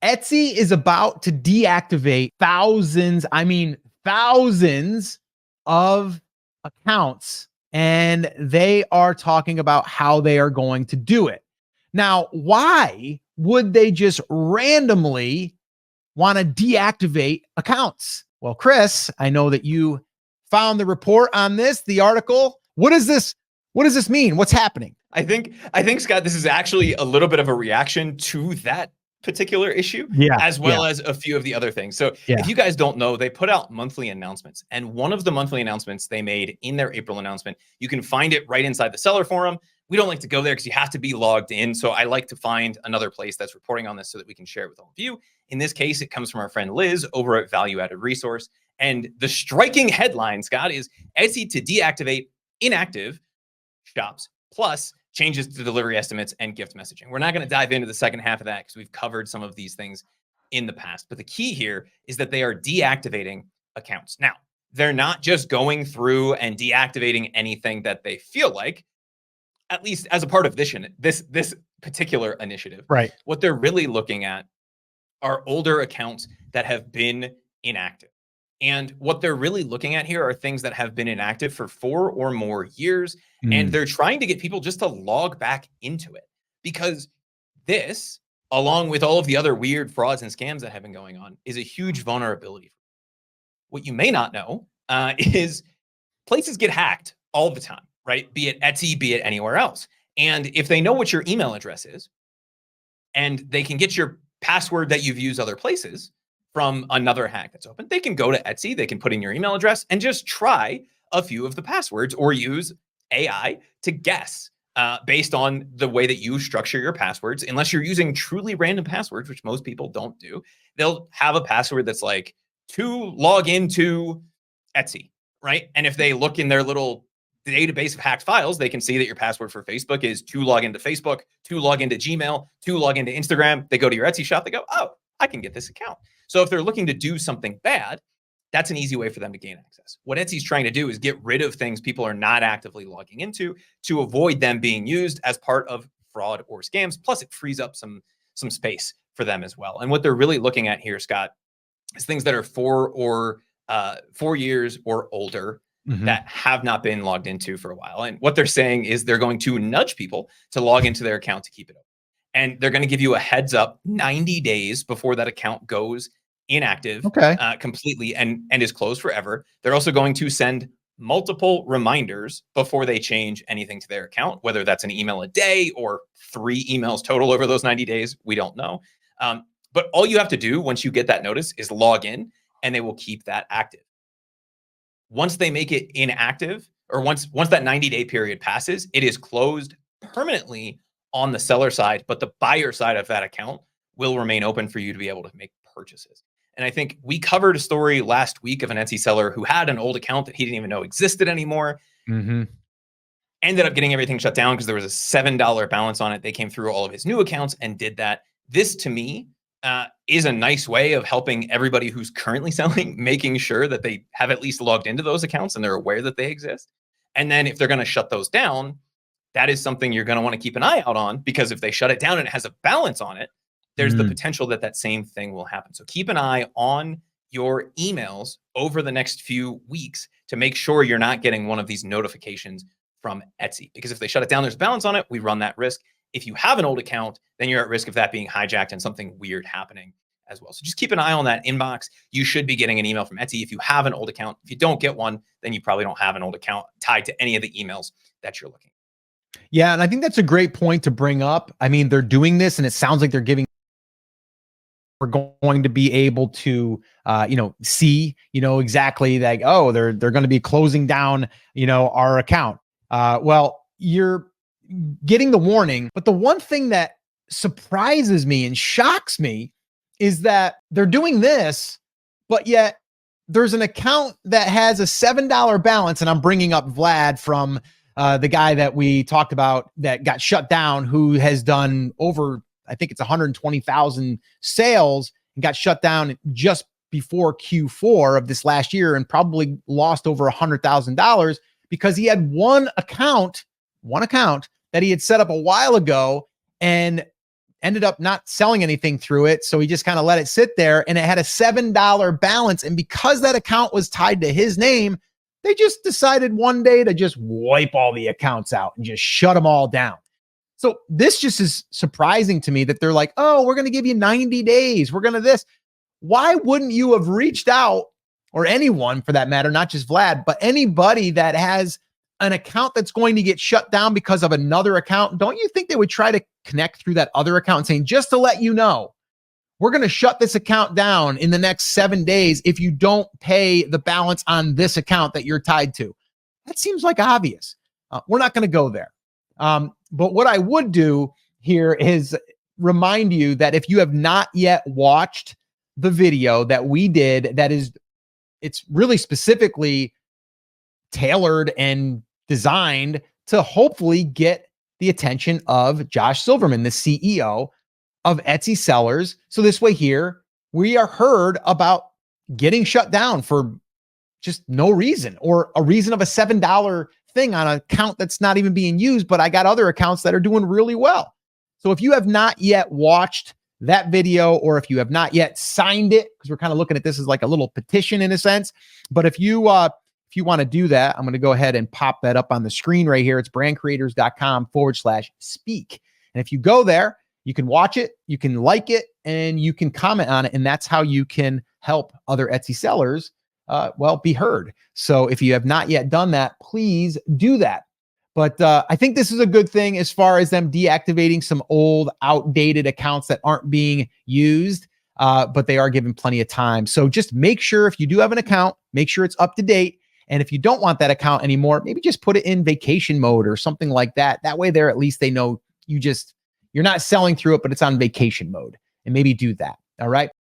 Etsy is about to deactivate thousands, I mean, thousands of accounts, and they are talking about how they are going to do it. Now, why would they just randomly want to deactivate accounts? Well, Chris, I know that you found the report on this, the article. What is this? What does this mean? What's happening? I think, Scott, this is actually a little bit of a reaction to that particular issue, as well as a few of the other things. So if you guys don't know, they put out monthly announcements. And one of the monthly announcements they made in their April announcement, you can find it right inside the seller forum. We don't like to go there because you have to be logged in. So I like to find another place that's reporting on this so that we can share it with all of you. In this case, it comes from our friend Liz over at Value Added Resource. And the striking headline, Scott, is Etsy to deactivate inactive shops, plus changes to delivery estimates and gift messaging. We're not going to dive into the second half of that because we've covered some of these things in the past. But the key here is that they are deactivating accounts. Now, they're not just going through and deactivating anything that they feel like, at least as a part of this particular initiative. Right. What they're really looking at are older accounts that have been inactive. And what they're really looking at here are things that have been inactive for 4 or more years. And they're trying to get people just to log back into it, because this, along with all of the other weird frauds and scams that have been going on, is a huge vulnerability. What you may not know is places get hacked all the time, right? Be it Etsy, be it anywhere else. And if they know what your email address is, and they can get your password that you've used other places from another hack that's open, they can go to Etsy, they can put in your email address and just try a few of the passwords, or use AI to guess based on the way that you structure your passwords. Unless you're using truly random passwords, which most people don't do, they'll have a password that's like to log into Etsy, right? And if they look in their little database of hacked files, they can see that your password for Facebook is to log into Facebook, to log into Gmail, to log into Instagram. They go to your Etsy shop, they go, oh, I can get this account. So if they're looking to do something bad, that's an easy way for them to gain access. What Etsy's trying to do is get rid of things people are not actively logging into to avoid them being used as part of fraud or scams. Plus, it frees up some space for them as well. And what they're really looking at here, Scott, is things that are 4 years or older that have not been logged into for a while. And what they're saying is they're going to nudge people to log into their account to keep it open. And they're going to give you a heads up 90 days before that account goes inactive completely and is closed forever. They're also going to send multiple reminders before they change anything to their account, whether that's an email a day or 3 emails total over those 90 days. We don't know. But all you have to do once you get that notice is log in, and they will keep that active. Once they make it inactive, or once that 90-day period passes, it is closed permanently on the seller side, but the buyer side of that account will remain open for you to be able to make purchases. And I think we covered a story last week of an Etsy seller who had an old account that he didn't even know existed anymore. Ended up getting everything shut down because there was a $7 balance on it. They came through all of his new accounts and did that. This, to me, is a nice way of helping everybody who's currently selling, making sure that they have at least logged into those accounts and they're aware that they exist. And then if they're going to shut those down, that is something you're going to want to keep an eye out on, because if they shut it down and it has a balance on it, there's the potential that that same thing will happen. So keep an eye on your emails over the next few weeks to make sure you're not getting one of these notifications from Etsy, because if they shut it down, there's a balance on it. We run that risk. If you have an old account, then you're at risk of that being hijacked and something weird happening as well. So just keep an eye on that inbox. You should be getting an email from Etsy if you have an old account. If you don't get one, then you probably don't have an old account tied to any of the emails that you're looking at. Yeah, and I think that's a great point to bring up. I mean, they're doing this, and it sounds like they're giving. We're going to be able to, see, exactly like, oh, they're going to be closing down, our account. Well, you're getting the warning, but the one thing that surprises me and shocks me is that they're doing this, but yet there's an account that has a $7 balance, and I'm bringing up Vlad from the guy that we talked about that got shut down, who has done over, I think it's 120,000 sales, and got shut down just before Q4 of this last year, and probably lost over $100,000 because he had one account that he had set up a while ago, and ended up not selling anything through it. So he just kind of let it sit there, and it had a $7 balance. And because that account was tied to his name, they just decided one day to just wipe all the accounts out and just shut them all down. So this just is surprising to me that they're like, oh, we're going to give you 90 days. We're going to this. Why wouldn't you have reached out, or anyone for that matter, not just Vlad, but anybody that has an account that's going to get shut down because of another account? Don't you think they would try to connect through that other account saying, just to let you know, we're going to shut this account down in the next 7 days if you don't pay the balance on this account that you're tied to? That seems like obvious. We're not going to go there. But what I would do here is remind you that if you have not yet watched the video that we did, it's really specifically tailored and designed to hopefully get the attention of Josh Silverman, the CEO of Etsy Sellers. So this way here, we are heard about getting shut down for just no reason, or a reason of a $7 thing on an account that's not even being used, but I got other accounts that are doing really well. So if you have not yet watched that video, or if you have not yet signed it, because we're kind of looking at this as like a little petition in a sense, but if you want to do that, I'm going to go ahead and pop that up on the screen right here. It's brandcreators.com/speak. And if you go there, you can watch it, you can like it, and you can comment on it. And that's how you can help other Etsy sellers, be heard. So if you have not yet done that, please do that. But I think this is a good thing as far as them deactivating some old, outdated accounts that aren't being used, but they are given plenty of time. So just make sure, if you do have an account, make sure it's up to date. And if you don't want that account anymore, maybe just put it in vacation mode or something like that. That way there, at least they know you're not selling through it, but it's on vacation mode. And maybe do that. All right.